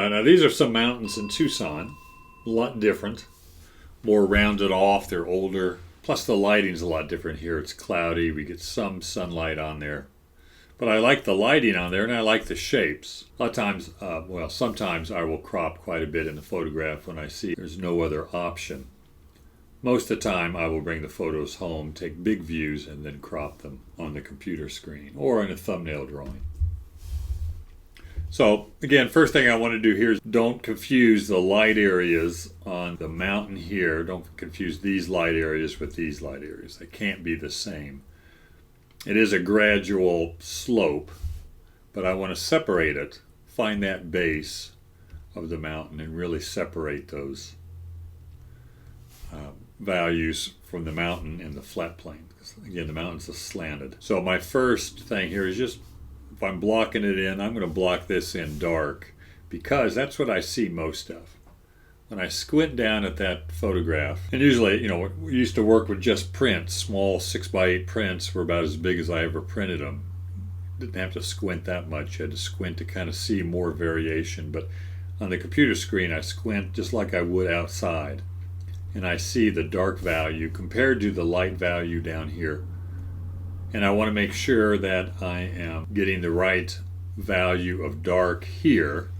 Now these are some mountains in Tucson, a lot different, more rounded off, they're older, plus the lighting's a lot different here. It's cloudy, we get some sunlight on there. But I like the lighting on there and I like the shapes. A lot of times, sometimes I will crop quite a bit in the photograph when I see there's no other option. Most of the time I will bring the photos home, take big views, and then crop them on the computer screen or in a thumbnail drawing. So again, first thing I want to do here is don't confuse the light areas on the mountain here. Don't confuse these light areas with these light areas. They can't be the same. It is a gradual slope, but I want to separate it, find that base of the mountain and really separate those values from the mountain and the flat plane. Because again, the mountain's slanted. So my first thing here is just, if I'm blocking it in, I'm going to block this in dark because that's what I see most of. When I squint down at that photograph, and usually, we used to work with just prints, small 6x8 prints were about as big as I ever printed them. Didn't have to squint that much. You had to squint to kind of see more variation. But on the computer screen, I squint just like I would outside. And I see the dark value compared to the light value down here. And I want to make sure that I am getting the right value of dark here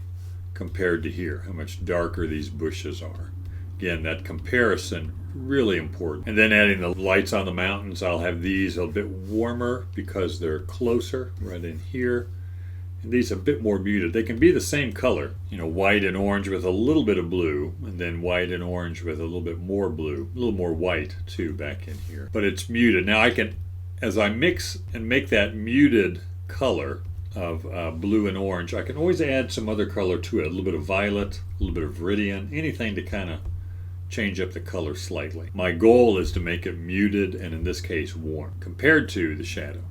compared to here, how much darker these bushes are. Again, that comparison, really important. And then adding the lights on the mountains, I'll have these a bit warmer because they're closer right in here. And these a bit more muted. They can be the same color, white and orange with a little bit of blue, and then white and orange with a little bit more blue, a little more white too back in here. But it's muted. Now I can, as I mix and make that muted color of blue and orange, I can always add some other color to it, a little bit of violet, a little bit of viridian, anything to kind of change up the color slightly. My goal is to make it muted and in this case warm compared to the shadow.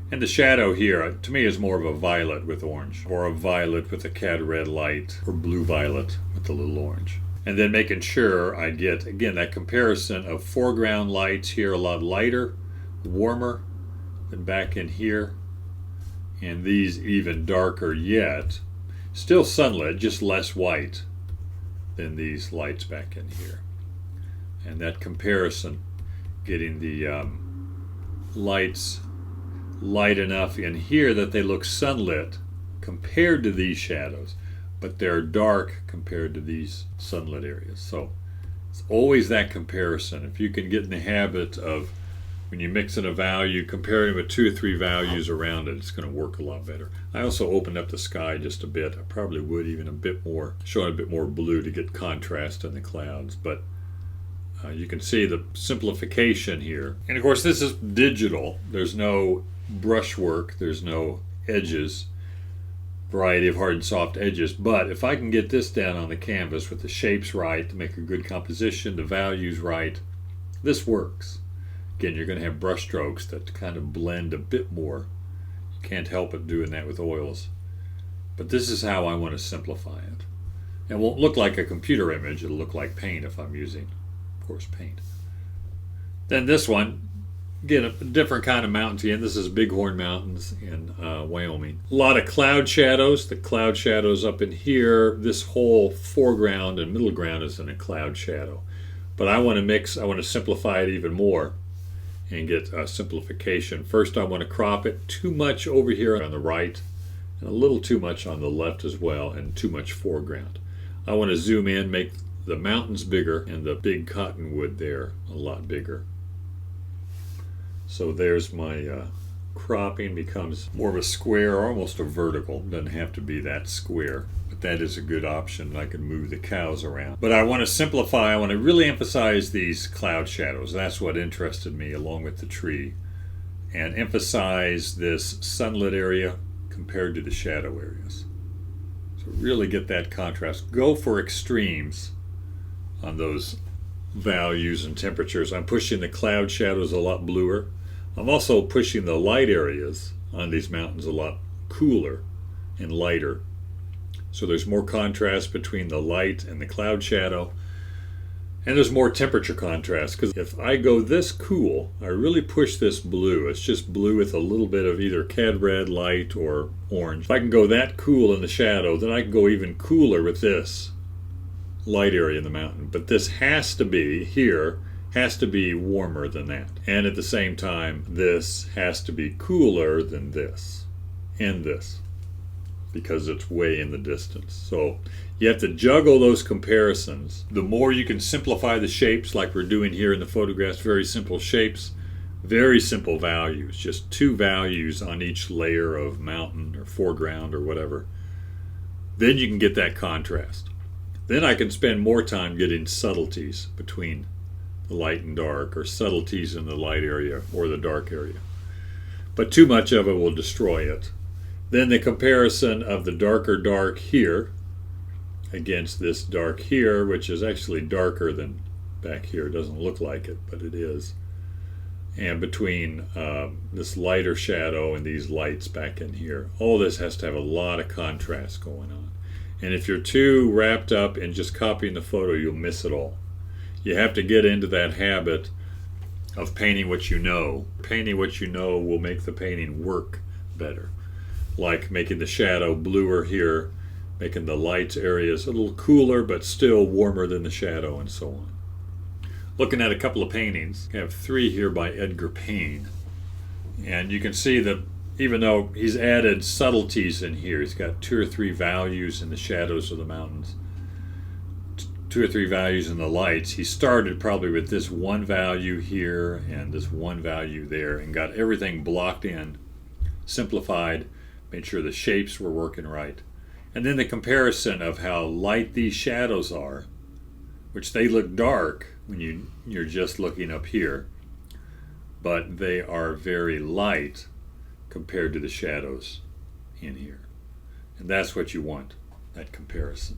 And the shadow here, to me, is more of a violet with orange, or a violet with a cad red light, or blue violet with a little orange. And then making sure I get, again, that comparison of foreground lights here a lot lighter, warmer than back in here, and these even darker yet. Still sunlit, just less white than these lights back in here. And that comparison, getting the lights light enough in here that they look sunlit compared to these shadows, but they're dark compared to these sunlit areas. So it's always that comparison. If you can get in the habit of, when you mix in a value, comparing it with 2 or 3 values around it, it's going to work a lot better. I also opened up the sky just a bit. I probably would even a bit more, showing a bit more blue to get contrast in the clouds, but you can see the simplification here. And of course this is digital. There's no brushwork, there's no edges, variety of hard and soft edges, but if I can get this down on the canvas with the shapes right to make a good composition, the values right, this works. Again, you're going to have brush strokes that kind of blend a bit more. You can't help it doing that with oils. But this is how I want to simplify it. It won't look like a computer image, it'll look like paint if I'm using, of course, paint. Then this one, again, a different kind of mountains again. This is Bighorn Mountains in Wyoming. A lot of cloud shadows. The cloud shadows up in here. This whole foreground and middle ground is in a cloud shadow. But I want to mix, I want to simplify it even more and get simplification. First I want to crop it too much over here on the right and a little too much on the left as well, and too much foreground. I want to zoom in, make the mountains bigger and the big cottonwood there a lot bigger. So there's my cropping, becomes more of a square, almost a vertical. Doesn't have to be that square, but that is a good option. I can move the cows around. But I want to simplify, I want to really emphasize these cloud shadows. That's what interested me along with the tree. And emphasize this sunlit area compared to the shadow areas. So really get that contrast. Go for extremes on those values and temperatures. I'm pushing the cloud shadows a lot bluer. I'm also pushing the light areas on these mountains a lot cooler and lighter. So there's more contrast between the light and the cloud shadow. And there's more temperature contrast, because if I go this cool, I really push this blue. It's just blue with a little bit of either cad red light or orange. If I can go that cool in the shadow, then I can go even cooler with this light area in the mountain. But this has to be, here, has to be warmer than that. And at the same time, this has to be cooler than this and this, because it's way in the distance. So you have to juggle those comparisons. The more you can simplify the shapes, like we're doing here in the photographs, very simple shapes, very simple values, just 2 values on each layer of mountain or foreground or whatever, then you can get that contrast. Then I can spend more time getting subtleties between the light and dark, or subtleties in the light area or the dark area. But too much of it will destroy it. Then the comparison of the darker dark here against this dark here, which is actually darker than back here. It doesn't look like it, but it is. And between this lighter shadow and these lights back in here, all this has to have a lot of contrast going on. And if you're too wrapped up in just copying the photo, you'll miss it all. You have to get into that habit of painting what you know. Painting what you know will make the painting work better. Like making the shadow bluer here, making the lights areas a little cooler but still warmer than the shadow, and so on. Looking at a couple of paintings, I have 3 here by Edgar Payne. And you can see that even though he's added subtleties in here, he's got 2 or 3 values in the shadows of the mountains, 2 or 3 values in the lights. He started probably with this 1 value here and this 1 value there, and got everything blocked in, simplified, made sure the shapes were working right. And then the comparison of how light these shadows are, which they look dark when you're just looking up here, but they are very light compared to the shadows in here. And that's what you want, that comparison.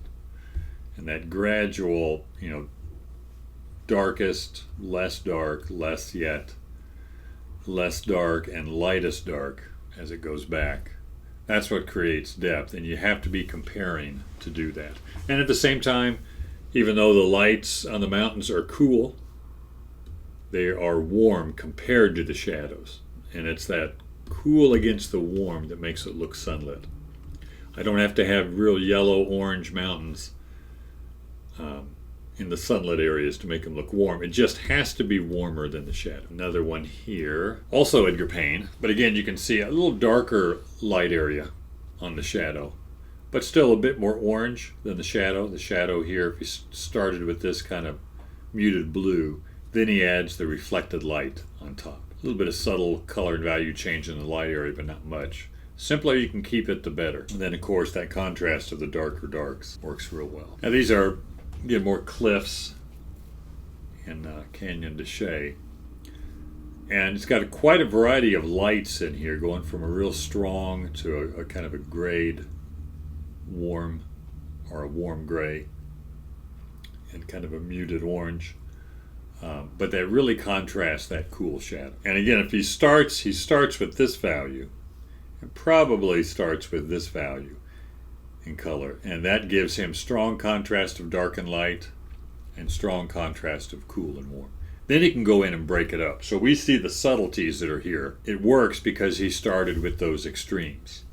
And that gradual, darkest, less dark, less yet, less dark, and lightest dark as it goes back. That's what creates depth, and you have to be comparing to do that. And at the same time, even though the lights on the mountains are cool, they are warm compared to the shadows. And it's that cool against the warm that makes it look sunlit. I don't have to have real yellow orange mountains in the sunlit areas to make them look warm. It just has to be warmer than the shadow. Another one here, also Edgar Payne, but again you can see a little darker light area on the shadow, but still a bit more orange than the shadow. The shadow here, if he started with this kind of muted blue, then he adds the reflected light on top. A little bit of subtle color and value change in the light area, but not much. Simpler you can keep it, the better. And then of course that contrast of the darker darks works real well. Now these are more cliffs in Canyon de Chelly. And it's got quite a variety of lights in here, going from a real strong to a kind of a grayed warm, or a warm gray, and kind of a muted orange. But that really contrasts that cool shadow. And again, if he starts with this value, and probably starts with this value in color, and that gives him strong contrast of dark and light and strong contrast of cool and warm. Then he can go in and break it up. So we see the subtleties that are here. It works because he started with those extremes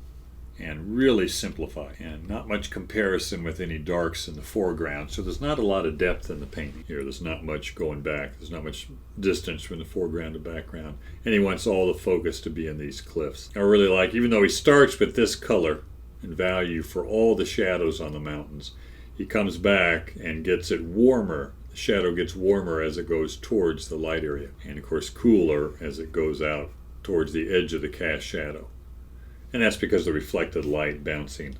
and really simplify, and not much comparison with any darks in the foreground. So there's not a lot of depth in the painting here. There's not much going back. There's not much distance from the foreground to background. And he wants all the focus to be in these cliffs. I really like, even though he starts with this color and value for all the shadows on the mountains, he comes back and gets it warmer. The shadow gets warmer as it goes towards the light area, and of course cooler as it goes out towards the edge of the cast shadow. And that's because the reflected light bouncing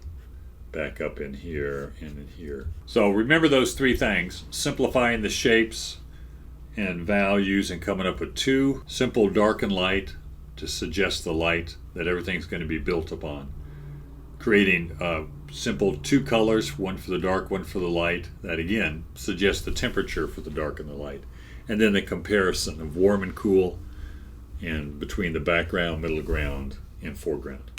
back up in here and in here. So remember those 3 things: simplifying the shapes and values and coming up with 2 simple dark and light to suggest the light that everything's going to be built upon. Creating simple 2 colors, one for the dark, one for the light, that again suggests the temperature for the dark and the light. And then the comparison of warm and cool, and between the background, middle ground, and foreground.